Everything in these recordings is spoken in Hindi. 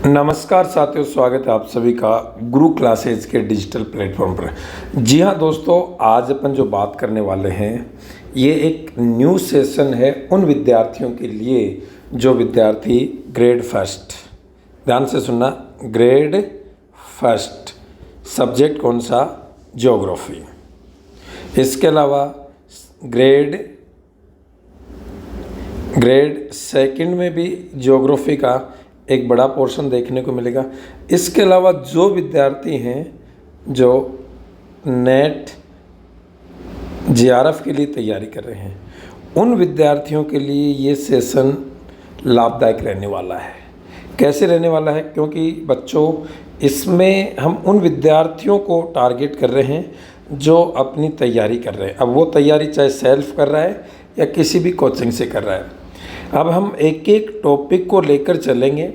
नमस्कार साथियों, स्वागत है आप सभी का गुरु क्लासेज के डिजिटल प्लेटफॉर्म पर। जी हाँ दोस्तों, आज अपन जो बात करने वाले हैं ये एक न्यू सेशन है उन विद्यार्थियों के लिए जो विद्यार्थी ग्रेड फर्स्ट, ध्यान से सुनना, ग्रेड फर्स्ट सब्जेक्ट कौन सा, ज्योग्राफी। इसके अलावा ग्रेड सेकंड में भी ज्योग्राफी का एक बड़ा पोर्शन देखने को मिलेगा। इसके अलावा जो विद्यार्थी हैं जो नेट जेआरएफ के लिए तैयारी कर रहे हैं, उन विद्यार्थियों के लिए ये सेशन लाभदायक रहने वाला है। कैसे रहने वाला है? क्योंकि बच्चों, इसमें हम उन विद्यार्थियों को टारगेट कर रहे हैं जो अपनी तैयारी कर रहे हैं। अब वो तैयारी चाहे सेल्फ कर रहा है या किसी भी कोचिंग से कर रहा है। अब हम एक एक टॉपिक को लेकर चलेंगे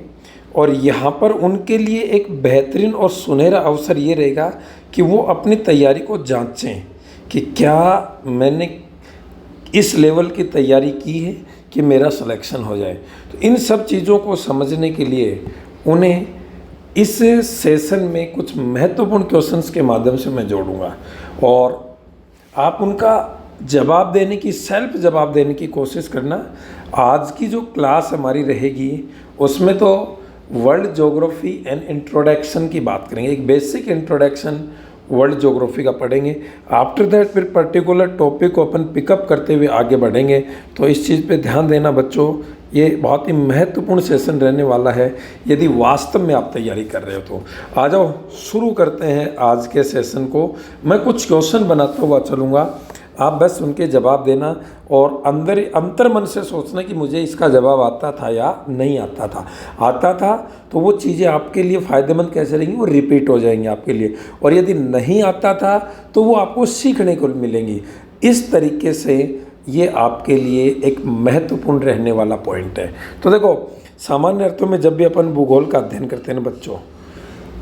और यहाँ पर उनके लिए एक बेहतरीन और सुनहरा अवसर ये रहेगा कि वो अपनी तैयारी को जांचें कि क्या मैंने इस लेवल की तैयारी की है कि मेरा सिलेक्शन हो जाए। तो इन सब चीज़ों को समझने के लिए उन्हें इस सेशन में कुछ महत्वपूर्ण क्वेश्चंस के माध्यम से मैं जोड़ूंगा और आप उनका जवाब देने की, सेल्फ जवाब देने की कोशिश करना। आज की जो क्लास हमारी रहेगी उसमें तो वर्ल्ड ज्योग्राफी एंड इंट्रोडक्शन की बात करेंगे, एक बेसिक इंट्रोडक्शन वर्ल्ड ज्योग्राफी का पढ़ेंगे। आफ्टर दैट फिर पर्टिकुलर टॉपिक को अपन पिकअप करते हुए आगे बढ़ेंगे। तो इस चीज़ पे ध्यान देना बच्चों, ये बहुत ही महत्वपूर्ण सेशन रहने वाला है यदि वास्तव में आप तैयारी कर रहे हो तो। आ जाओ शुरू करते हैं आज के सेशन को। मैं कुछ क्वेश्चन बनाता हुआ चलूँगा, आप बस उनके जवाब देना और अंतर मन से सोचना कि मुझे इसका जवाब आता था या नहीं आता था। आता था तो वो चीज़ें आपके लिए फ़ायदेमंद कैसे रहेंगी, वो रिपीट हो जाएंगी आपके लिए, और यदि नहीं आता था तो वो आपको सीखने को मिलेंगी। इस तरीके से ये आपके लिए एक महत्वपूर्ण रहने वाला पॉइंट है। तो देखो, सामान्य अर्थों में जब भी अपन भूगोल का अध्ययन करते हैं ना बच्चों,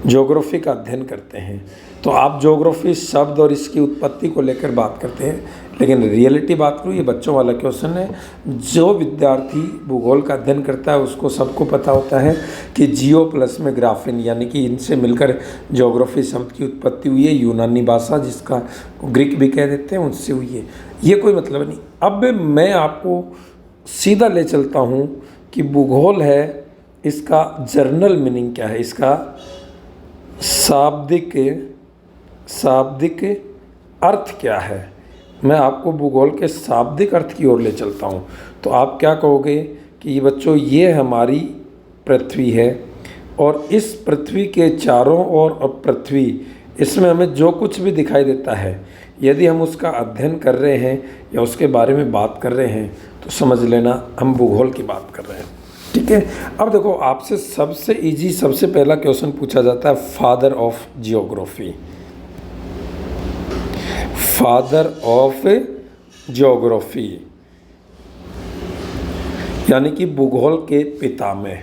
ज्योग्राफी का अध्ययन करते हैं, तो आप ज्योग्राफी शब्द और इसकी उत्पत्ति को लेकर बात करते हैं, लेकिन रियलिटी बात करूँ, ये बच्चों वाला क्वेश्चन है। जो विद्यार्थी भूगोल का अध्ययन करता है उसको सबको पता होता है कि जियो प्लस में ग्राफिन, यानी कि इनसे मिलकर ज्योग्राफी शब्द की उत्पत्ति हुई है। यूनानी भाषा, जिसका ग्रीक भी कह देते हैं, उनसे हुई है। ये कोई मतलब नहीं। अब मैं आपको सीधा ले चलता हूँ कि भूगोल है, इसका जर्नल मीनिंग क्या है, इसका शाब्दिक अर्थ क्या है। मैं आपको भूगोल के शाब्दिक अर्थ की ओर ले चलता हूँ। तो आप क्या कहोगे कि बच्चों, ये हमारी पृथ्वी है और इस पृथ्वी के चारों ओर, अब पृथ्वी, इसमें हमें जो कुछ भी दिखाई देता है, यदि हम उसका अध्ययन कर रहे हैं या उसके बारे में बात कर रहे हैं तो समझ लेना हम भूगोल की बात कर रहे हैं। ठीक है। अब देखो, आपसे सबसे इजी, सबसे पहला क्वेश्चन पूछा जाता है, father of geography. Father of geography यानी कि भूगोल के पितामह।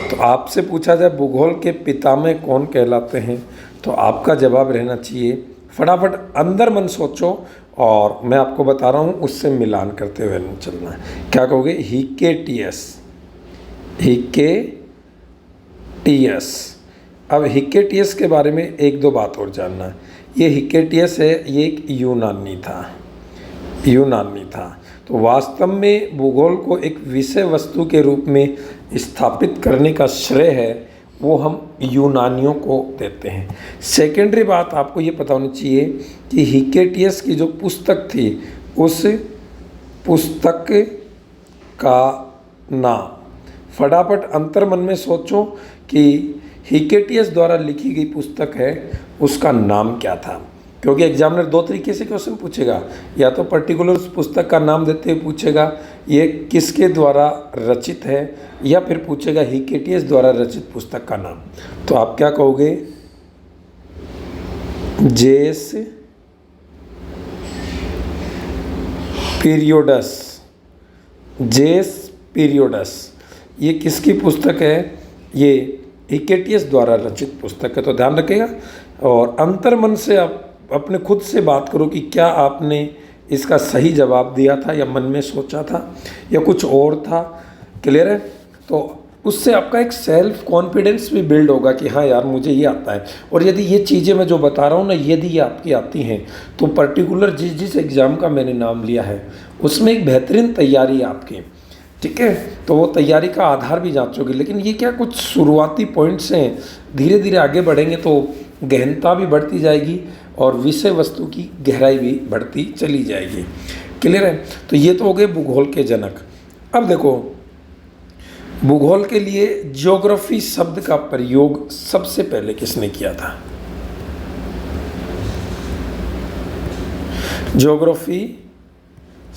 तो आपसे पूछा जाए भूगोल के पितामह कौन कहलाते हैं, तो आपका जवाब रहना चाहिए, फटाफट अंदर मन सोचो और मैं आपको बता रहा हूँ, उससे मिलान करते हुए चलना है। क्या कहोगे? हिकेटियस। अब हिकेटियस के बारे में एक दो बात और जानना है। ये हिकेटियस है, ये एक यूनानी था। तो वास्तव में भूगोल को एक विषय वस्तु के रूप में स्थापित करने का श्रेय है वो हम यूनानियों को देते हैं। सेकेंडरी बात आपको ये पता होनी चाहिए कि हिकेटियस की जो पुस्तक थी, उस पुस्तक का नाम, फटाफट अंतर्मन में सोचो कि हिकेटियस द्वारा लिखी गई पुस्तक है, उसका नाम क्या था। क्योंकि एग्जामिनर दो तरीके से क्वेश्चन पूछेगा, या तो पर्टिकुलर उस पुस्तक का नाम देते हुए पूछेगा ये किसके द्वारा रचित है, या फिर पूछेगा हिकेटियस द्वारा रचित पुस्तक का नाम। तो आप क्या कहोगे? जेस पीरियोडस, ये किसकी पुस्तक है? ये हिकेटियस द्वारा रचित पुस्तक है। तो ध्यान रखिएगा और अंतर्मन से आप अपने खुद से बात करो कि क्या आपने इसका सही जवाब दिया था या मन में सोचा था या कुछ और था। क्लियर है? तो उससे आपका एक सेल्फ कॉन्फिडेंस भी बिल्ड होगा कि हाँ यार मुझे ये आता है। और यदि ये चीज़ें मैं जो बता रहा हूँ ना, यदि ये आपकी आती हैं तो पर्टिकुलर जिस एग्ज़ाम का मैंने नाम लिया है उसमें एक बेहतरीन तैयारी है आपकी, ठीक है। तो वो तैयारी का आधार भी जांचोगे। लेकिन ये क्या कुछ शुरुआती पॉइंट्स हैं, धीरे धीरे आगे बढ़ेंगे तो गहनता भी बढ़ती जाएगी और विषय वस्तु की गहराई भी बढ़ती चली जाएगी। क्लियर है। तो ये तो हो गए भूगोल के जनक। अब देखो, भूगोल के लिए ज्योग्राफी शब्द का प्रयोग सबसे पहले किसने किया था? ज्योग्राफी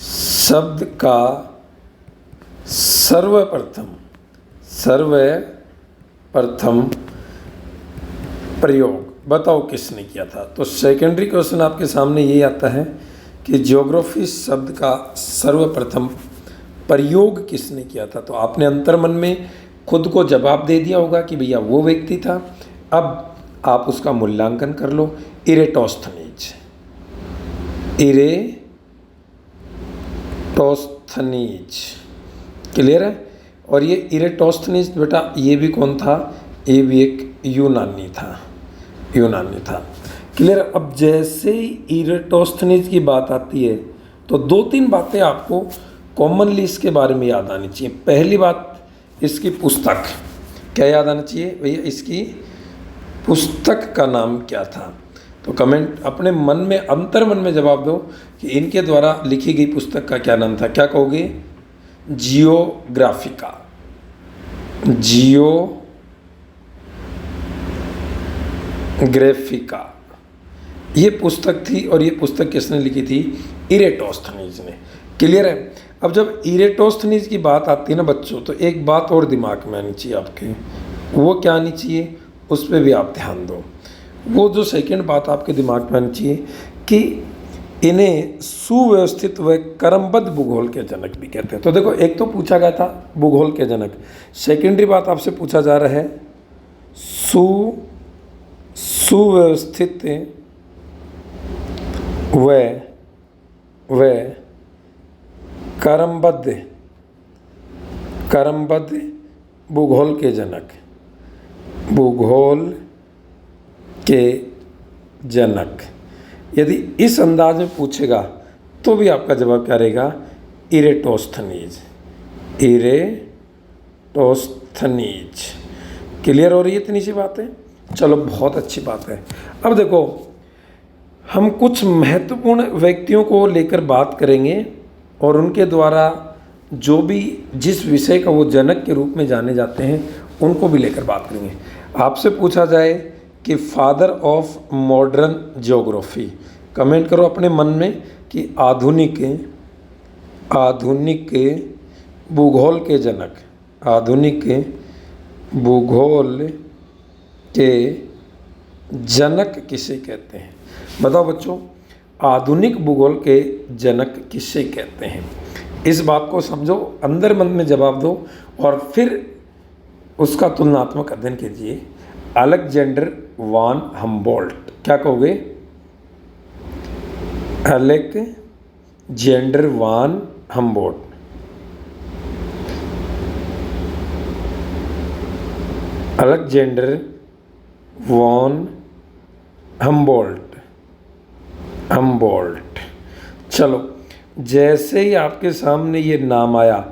शब्द का सर्वप्रथम प्रयोग बताओ किसने किया था? तो सेकेंडरी क्वेश्चन आपके सामने यही आता है कि ज्योग्राफी शब्द का सर्वप्रथम प्रयोग किसने किया था? तो आपने अंतर्मन में खुद को जवाब दे दिया होगा कि भैया वो व्यक्ति था। अब आप उसका मूल्यांकन कर लो। इरेटोस्थनीज। क्लियर है। और ये इरेटोस्थनीज बेटा ये भी कौन था? ये भी एक यूनानी था। क्लियर। अब जैसे ही इरेटोस्थनीज की बात आती है तो दो तीन बातें आपको कॉमनली इसके बारे में याद आनी चाहिए। पहली बात, इसकी पुस्तक। क्या याद आना चाहिए भैया? इसकी पुस्तक का नाम क्या था? तो कमेंट अपने मन में, अंतर्मन में जवाब दो कि इनके द्वारा लिखी गई पुस्तक का क्या नाम था। क्या कहोगे? जियोग्राफिका। ये पुस्तक थी। और ये पुस्तक किसने लिखी थी? इरेटोस्थनीज ने। क्लियर है। अब जब इरेटोस्थनीज की बात आती है ना बच्चों, तो एक बात और दिमाग में आनी चाहिए आपके। वो क्या आनी चाहिए? उस पर भी आप ध्यान दो। वो जो सेकंड बात आपके दिमाग में आनी चाहिए कि इन्हें सुव्यवस्थित व क्रमबद्ध भूगोल के जनक भी कहते हैं। तो देखो, एक तो पूछा गया था भूगोल के जनक, सेकेंडरी बात आपसे पूछा जा रहा है सुव्यवस्थित व क्रमबद्ध भूगोल के जनक। यदि इस अंदाज में पूछेगा तो भी आपका जवाब क्या रहेगा? इरेटोस्थनीज। क्लियर हो रही है इतनी सी बात है? चलो, बहुत अच्छी बात है। अब देखो, हम कुछ महत्वपूर्ण व्यक्तियों को लेकर बात करेंगे और उनके द्वारा जो भी जिस विषय का वो जनक के रूप में जाने जाते हैं उनको भी लेकर बात करेंगे। आपसे पूछा जाए कि father of modern geography, comment करो अपने मन में कि आधुनिक भूगोल के जनक, आधुनिक भूगोल के जनक किसे कहते हैं? बताओ बच्चों, आधुनिक भूगोल के जनक किसे कहते हैं? इस बात को समझो, अंदर मन में जवाब दो और फिर उसका तुलनात्मक अध्ययन कीजिए। Alexander von Humboldt. क्या कहोगे? Alexander von Humboldt. Alexander von Humboldt. चलो, जैसे ही आपके सामने ये नाम आया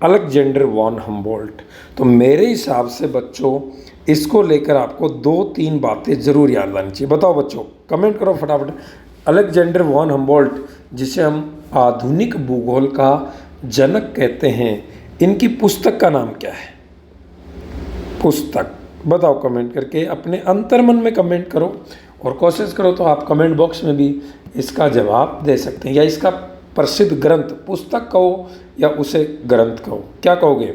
अलेक्जेंडर वॉन हम्बोल्ट, तो मेरे हिसाब से बच्चों इसको लेकर आपको दो तीन बातें ज़रूर याद लानी चाहिए। बताओ बच्चों, कमेंट करो फटाफट। अलेक्जेंडर वॉन हम्बोल्ट, जिसे हम आधुनिक भूगोल का जनक कहते हैं, इनकी पुस्तक का नाम क्या है? पुस्तक बताओ कमेंट करके, अपने अंतर्मन में कमेंट करो और कोशिश करो तो आप कमेंट बॉक्स में भी इसका जवाब दे सकते हैं। या इसका प्रसिद्ध ग्रंथ, पुस्तक कहो या उसे ग्रंथ कहो, क्या कहोगे?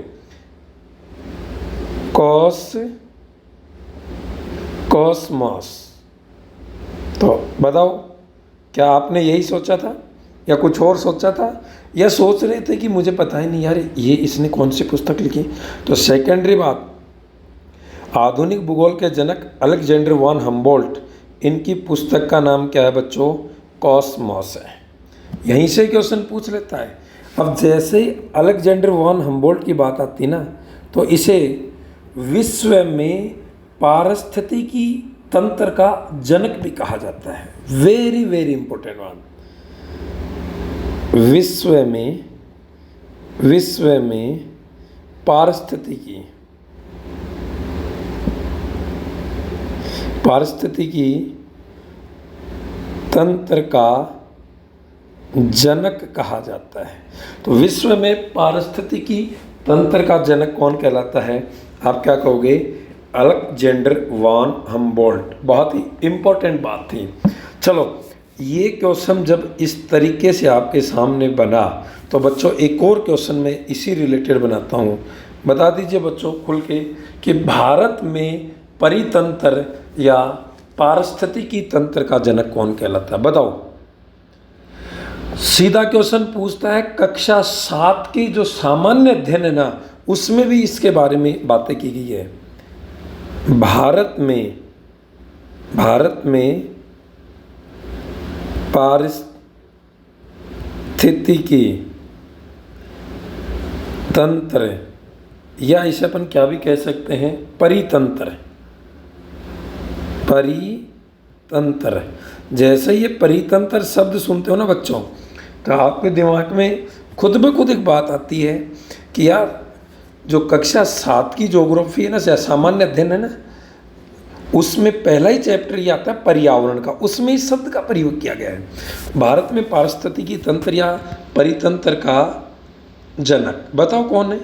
कॉसमॉस। तो बताओ, क्या आपने यही सोचा था या कुछ और सोचा था, या सोच रहे थे कि मुझे पता ही नहीं यार ये इसने कौन सी पुस्तक लिखी? तो सेकेंडरी बात, आधुनिक भूगोल के जनक अलेक्जेंडर वॉन हम्बोल्ट, इनकी पुस्तक का नाम क्या है बच्चों? कॉसमॉस है। यहीं से क्वेश्चन पूछ लेता है। अब जैसे ही अलेक्जेंडर वॉन हम्बोल्ट की बात आती ना, तो इसे विश्व में पारिस्थितिकी तंत्र का जनक भी कहा जाता है। Very very important one. विश्व में पारिस्थितिकी तंत्र का जनक कहा जाता है। तो विश्व में पारिस्थितिकी तंत्र का जनक कौन कहलाता है? आप क्या कहोगे? Alexander von Humboldt. बहुत ही इम्पोर्टेंट बात थी। चलो, ये क्वेश्चन जब इस तरीके से आपके सामने बना तो बच्चों एक और क्वेश्चन में इसी रिलेटेड बनाता हूँ। बता दीजिए बच्चों खुल के कि भारत में परितंत्र या पारिस्थितिकी तंत्र का जनक कौन कहलाता है? बताओ। सीधा क्वेश्चन पूछता है। कक्षा 7 की जो सामान्य अध्ययन है ना, उसमें भी इसके बारे में बातें की गई है। भारत में पारिस्थितिकी तंत्र, या इसे अपन क्या भी कह सकते हैं, परितंत्र। जैसे ये परितंत्र शब्द सुनते हो ना बच्चों, तो आपके दिमाग में खुद ब खुद एक बात आती है कि यार जो कक्षा 7 की ज्योग्राफी है ना, सामान्य अध्ययन है ना, उसमें पहला ही चैप्टर ये आता है पर्यावरण का। उसमें इस शब्द का प्रयोग किया गया है। भारत में पारिस्थितिकी तंत्र या परितंत्र का जनक बताओ कौन है?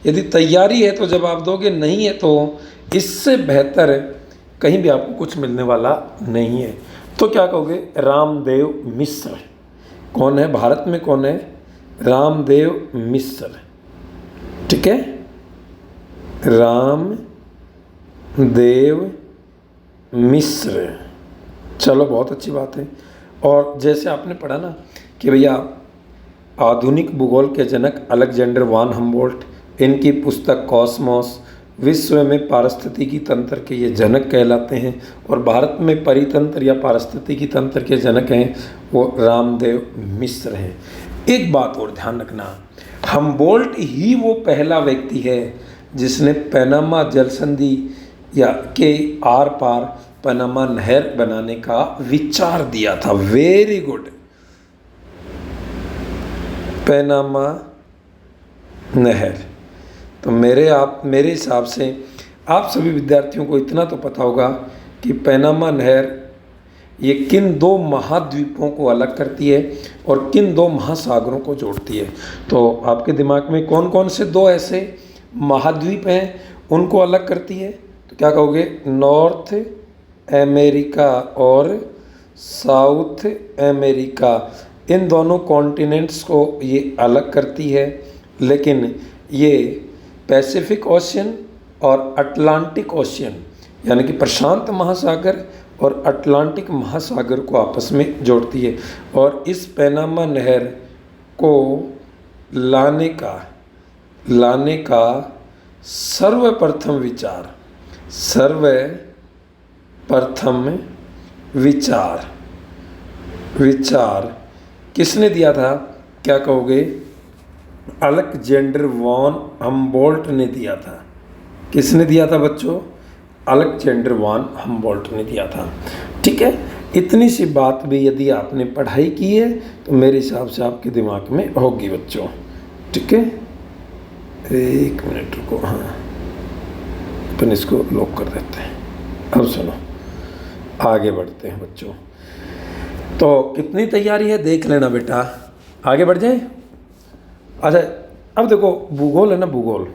यदि तैयारी है तो जवाब दोगे, नहीं है तो इससे बेहतर कहीं भी आपको कुछ मिलने वाला नहीं है। तो क्या कहोगे? रामदेव मिश्र। कौन है भारत में? कौन है? रामदेव मिश्र। ठीक है, रामदेव मिश्र। चलो, बहुत अच्छी बात है। और जैसे आपने पढ़ा ना कि भैया आधुनिक भूगोल के जनक अलेक्जेंडर वॉन हम्बोल्ट, इनकी पुस्तक कॉस्मोस विश्व में पारिस्थितिकी तंत्र के ये जनक कहलाते हैं। और भारत में परितंत्र या पारिस्थितिकी तंत्र के जनक हैं वो रामदेव मिश्र हैं। एक बात और ध्यान रखना, हम्बोल्ट ही वो पहला व्यक्ति है जिसने पैनामा जल संधि या के आर पार पनामा नहर बनाने का विचार दिया था। Very good. पैनामा नहर। तो मेरे हिसाब से आप सभी विद्यार्थियों को इतना तो पता होगा कि पैनामा नहर ये किन 2 महाद्वीपों को अलग करती है और किन 2 महासागरों को जोड़ती है। तो आपके दिमाग में कौन कौन से 2 ऐसे महाद्वीप हैं उनको अलग करती है? तो क्या कहोगे? नॉर्थ अमेरिका और साउथ अमेरिका। इन दोनों कॉन्टिनेंट्स को ये अलग करती है। लेकिन ये पैसिफिक ओशियन और अटलांटिक ओशियन यानी कि प्रशांत महासागर और अटलांटिक महासागर को आपस में जोड़ती है। और इस पैनामा नहर को लाने का सर्वप्रथम विचार किसने दिया था? क्या कहोगे? अलेक्जेंडर वॉन हम्बोल्ट ने दिया था। किसने दिया था बच्चों? अलेक्जेंडर वॉन हम्बोल्ट ने दिया था। ठीक है, इतनी सी बात भी यदि आपने पढ़ाई की है तो मेरे हिसाब से आपके दिमाग में होगी बच्चों। ठीक है, एक मिनट रुको। हाँ, अपन इसको लॉक कर देते हैं। अब सुनो, आगे बढ़ते हैं बच्चों। तो कितनी तैयारी है देख लेना बेटा। आगे बढ़ जाए। अच्छा, अब देखो भूगोल है ना, भूगोल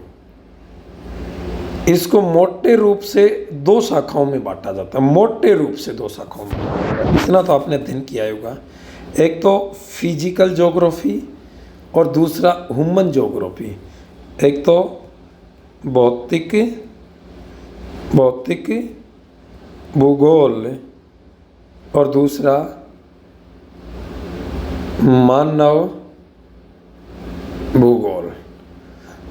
इसको मोटे रूप से 2 शाखाओं में बांटा जाता है। मोटे रूप से 2 शाखाओं में, इतना तो आपने अध्ययन किया होगा। एक तो फिजिकल ज्योग्राफी और दूसरा ह्यूमन ज्योग्राफी। एक तो भौतिक भूगोल और दूसरा मानव भूगोल।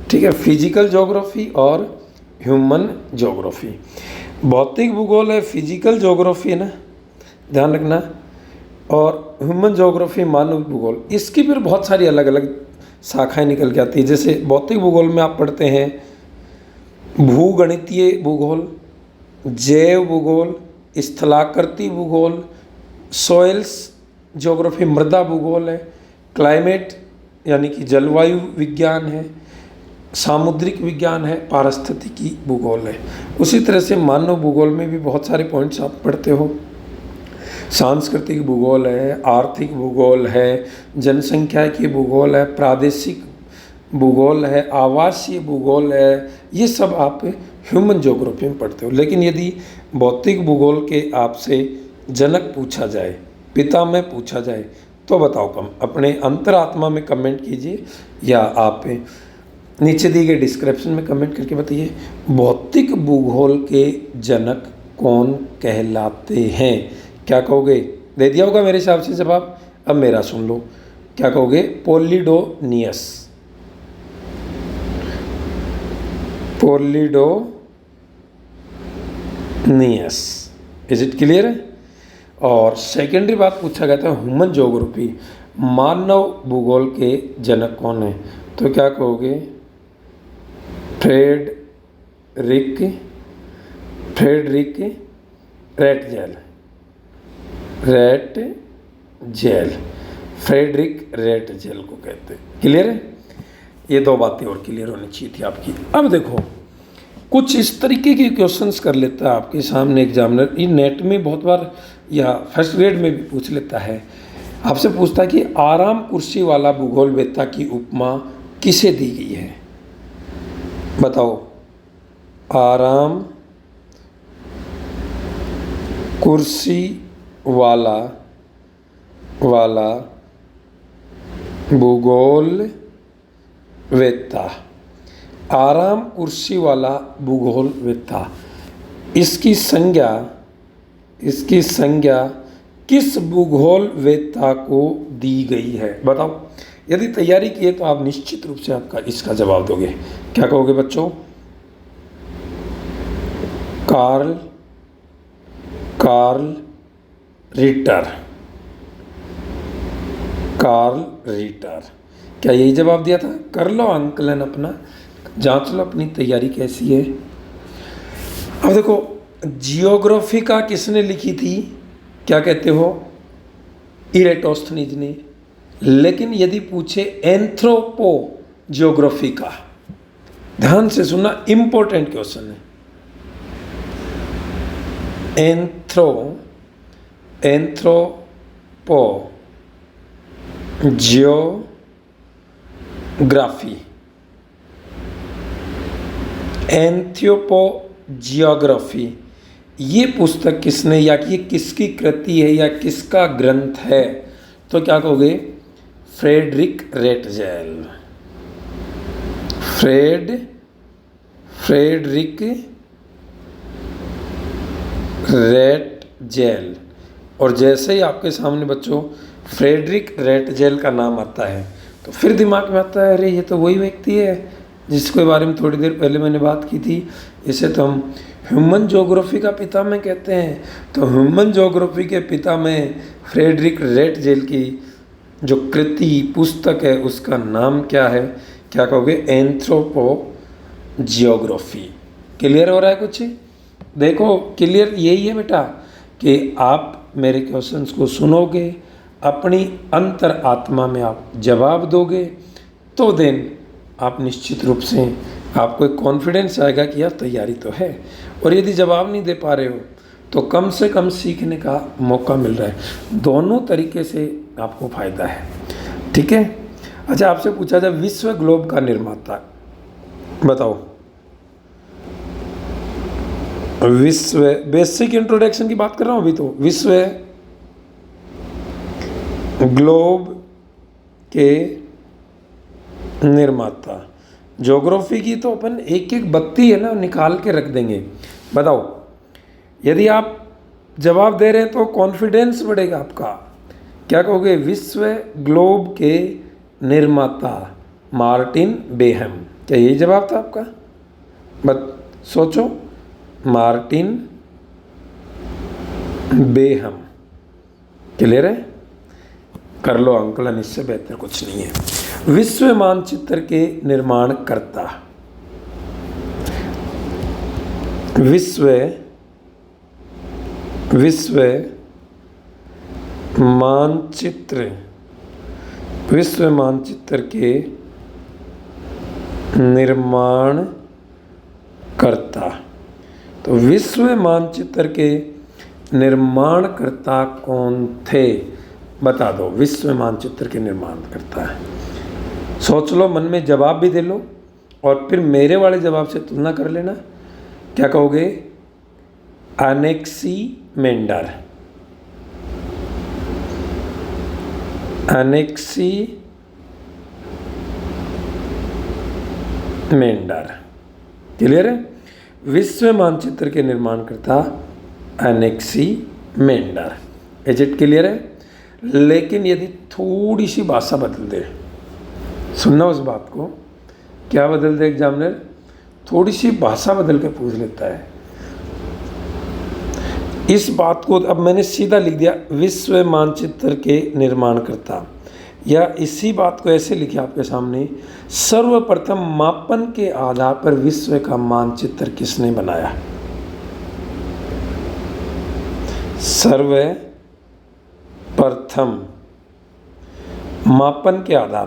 ठीक है, फिजिकल ज्योग्राफी और ह्यूमन ज्योग्राफी। भौतिक भूगोल है, फिजिकल ज्योग्राफी है ना, ध्यान रखना, और ह्यूमन ज्योग्राफी मानव भूगोल। इसकी फिर बहुत सारी अलग अलग शाखाएं निकल के आती है। जैसे भौतिक भूगोल में आप पढ़ते हैं भूगणितीय भूगोल, जैव भूगोल, स्थलाकृति भूगोल, सॉइल्स ज्योग्राफी मृदा भूगोल है, क्लाइमेट यानी कि जलवायु विज्ञान है, सामुद्रिक विज्ञान है, पारिस्थितिकी भूगोल है। उसी तरह से मानव भूगोल में भी बहुत सारे पॉइंट्स आप पढ़ते हो। सांस्कृतिक भूगोल है, आर्थिक भूगोल है, जनसंख्या की भूगोल है, प्रादेशिक भूगोल है, आवासीय भूगोल है, ये सब आप ह्यूमन ज्योग्राफी में पढ़ते हो। लेकिन यदि भौतिक भूगोल के आपसे जनक पूछा जाए, पितामह पूछा जाए, तो बताओ कम अपने अंतरात्मा में कमेंट कीजिए या आप नीचे दिए गए डिस्क्रिप्शन में कमेंट करके बताइए भौतिक भूगोल के जनक कौन कहलाते हैं। क्या कहोगे? दे दिया होगा मेरे हिसाब से जवाब। अब मेरा सुन लो, क्या कहोगे? पोलिडोनियस, पोलिडोनियस। इज इट क्लियर है? और सेकेंडरी बात पूछा गया था ह्यूमन ज्योग्राफी, मानव भूगोल के जनक कौन है? तो क्या कहोगे? फ्रेडरिक रेटजेल, फ्रेडरिक रेटजेल को कहते हैं। क्लियर है? ये दो बातें और क्लियर होनी चाहिए थी आपकी। अब देखो कुछ इस तरीके के क्वेश्चंस कर लेता है आपके सामने एग्जामिनर, ये नेट में बहुत बार या फर्स्ट ग्रेड में भी पूछ लेता है। आपसे पूछता है कि आराम कुर्सी वाला भूगोलवेत्ता की उपमा किसे दी गई है? बताओ। आराम कुर्सी वाला भूगोलवेत्ता, आराम कुर्सी वाला भूगोलवेत्ता, इसकी संज्ञा किस भूगोलवेत्ता को दी गई है? बताओ। यदि तैयारी की है तो आप निश्चित रूप से आपका इसका जवाब दोगे। क्या कहोगे बच्चों? Karl Ritter. क्या यही जवाब दिया था? कर लो आंकलन अपना, जांच लो अपनी तैयारी कैसी है। अब देखो जियोग्राफी का किसने लिखी थी? क्या कहते हो? इरेटोस्थनीज ने। लेकिन यदि पूछे एंथ्रोपो जियोग्राफी का, ध्यान से सुनना, इंपॉर्टेंट क्वेश्चन है। एंथ्रोपो जियोग्राफी, ये पुस्तक किसने या ये किसकी कृति है या किसका ग्रंथ है? तो क्या कहोगे? Friedrich Ratzel. Friedrich Ratzel. और जैसे ही आपके सामने बच्चों फ्रेडरिक रेटजेल का नाम आता है तो फिर दिमाग में आता है अरे ये तो वही व्यक्ति है जिसके बारे में थोड़ी देर पहले मैंने बात की थी। इसे तो हम ह्यूमन ज्योग्राफी का पितामह कहते हैं। तो ह्यूमन ज्योग्राफी के पितामह फ्रेडरिक रेटजेल की जो कृति पुस्तक है उसका नाम क्या है? क्या कहोगे? Anthropo geography. क्लियर हो रहा है कुछ? देखो क्लियर यही है बेटा कि आप मेरे क्वेश्चंस को सुनोगे, अपनी अंतर आत्मा में आप जवाब दोगे, तो देन आप निश्चित रूप से आपको एक कॉन्फिडेंस आएगा कि यार तैयारी तो है। और यदि जवाब नहीं दे पा रहे हो तो कम से कम सीखने का मौका मिल रहा है। दोनों तरीके से आपको फ़ायदा है। ठीक है? अच्छा, आपसे पूछा जाए विश्व ग्लोब का निर्माता, बताओ। विश्व, बेसिक इंट्रोडक्शन की बात कर रहा हूँ अभी तो। विश्व ग्लोब के निर्माता, ज्योग्राफी की तो अपन एक एक बत्ती है ना निकाल के रख देंगे। बताओ, यदि आप जवाब दे रहे हैं तो कॉन्फिडेंस बढ़ेगा आपका। क्या कहोगे? विश्व ग्लोब के निर्माता मार्टिन बेहम। क्या यही जवाब था आपका? बट सोचो, मार्टिन बेहम। क्लियर है? कर लो अंकलन, इससे बेहतर कुछ नहीं है। विश्व मानचित्र के निर्माण कर्ता, विश्व मानचित्र के निर्माणकर्ता। तो विश्व मानचित्र के निर्माणकर्ता कौन थे, बता दो। विश्व मानचित्र के निर्माणकर्ता, सोच लो, मन में जवाब भी दे लो और फिर मेरे वाले जवाब से तुलना कर लेना। क्या कहोगे? एनेक्सीमेंडर। क्लियर है? विश्व मानचित्र के निर्माणकर्ता एनेक्सीमेंडर। इज इट क्लियर है? लेकिन यदि थोड़ी सी भाषा बदल दे, सुनना उस बात को, क्या बदल दे एग्जामिनर? थोड़ी सी भाषा बदल के पूछ लेता है। इस बात को अब मैंने सीधा लिख दिया, विश्व मानचित्र के निर्माणकर्ता, या इसी बात को ऐसे लिखे आपके सामने, सर्वप्रथम मापन के आधार पर विश्व का मानचित्र किसने बनाया? सर्वप्रथम मापन के आधार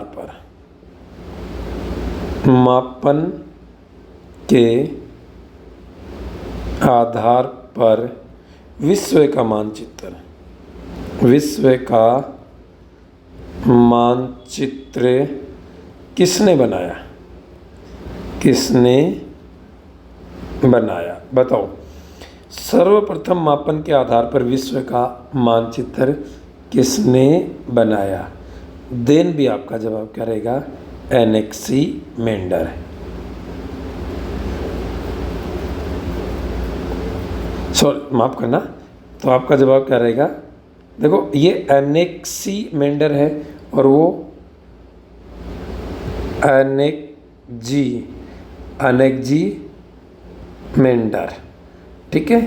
पर विश्व का मानचित्र किसने बनाया? बताओ। सर्वप्रथम मापन के आधार पर विश्व का मानचित्र किसने बनाया? देन भी आपका जवाब क्या रहेगा? एनेक्सीमेंडर। सॉरी, माफ करना, तो आपका जवाब क्या रहेगा? देखो, ये एनेक्सीमेंडर है और वो एनेक्सीमेंडर। ठीक है?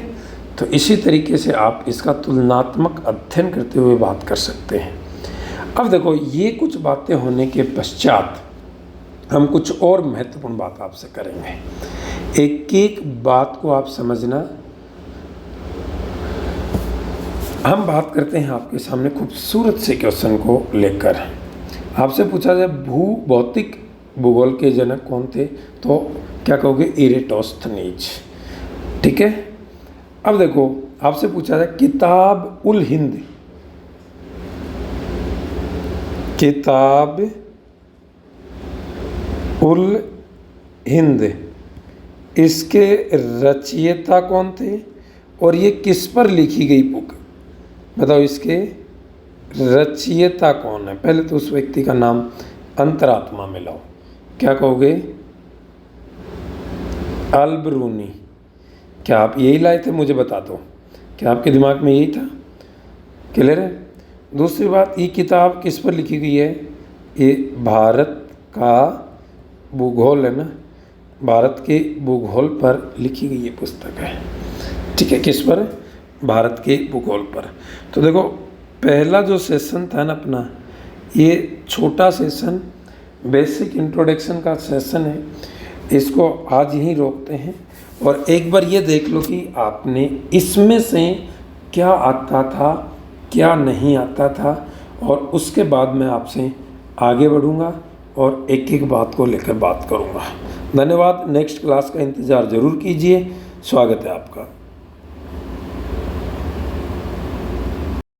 तो इसी तरीके से आप इसका तुलनात्मक अध्ययन करते हुए बात कर सकते हैं। अब देखो, ये कुछ बातें होने के पश्चात हम कुछ और महत्वपूर्ण बात आपसे करेंगे। एक एक बात को आप समझना। हम बात करते हैं आपके सामने खूबसूरत से क्वेश्चन को लेकर। आपसे पूछा जाए भौतिक भूगोल के जनक कौन थे, तो क्या कहोगे? इरेटोस्थनीज। ठीक है? अब देखो, आपसे पूछा जाए किताब उल हिंद, इसके रचयिता कौन थे और ये किस पर लिखी गई बुक? बताओ, इसके रचयिता कौन है? पहले तो उस व्यक्ति का नाम अंतरात्मा में लाओ। क्या कहोगे? अल्बरूनी। क्या आप यही लाए थे? मुझे बता दो, क्या आपके दिमाग में यही था? क्लियर है? दूसरी बात, ये किताब किस पर लिखी गई है? ये भारत का भूगोल है ना, भारत के भूगोल पर लिखी गई ये पुस्तक है। ठीक है? किस पर? भारत के भूगोल पर। तो देखो, पहला जो सेशन था ना अपना, ये छोटा सेशन, बेसिक इंट्रोडक्शन का सेशन है, इसको आज यहीं रोकते हैं। और एक बार ये देख लो कि आपने इसमें से क्या आता था, क्या नहीं आता था, और उसके बाद मैं आपसे आगे बढ़ूंगा और एक एक बात को लेकर बात करूंगा। धन्यवाद। नेक्स्ट क्लास का इंतज़ार ज़रूर कीजिए। स्वागत है आपका।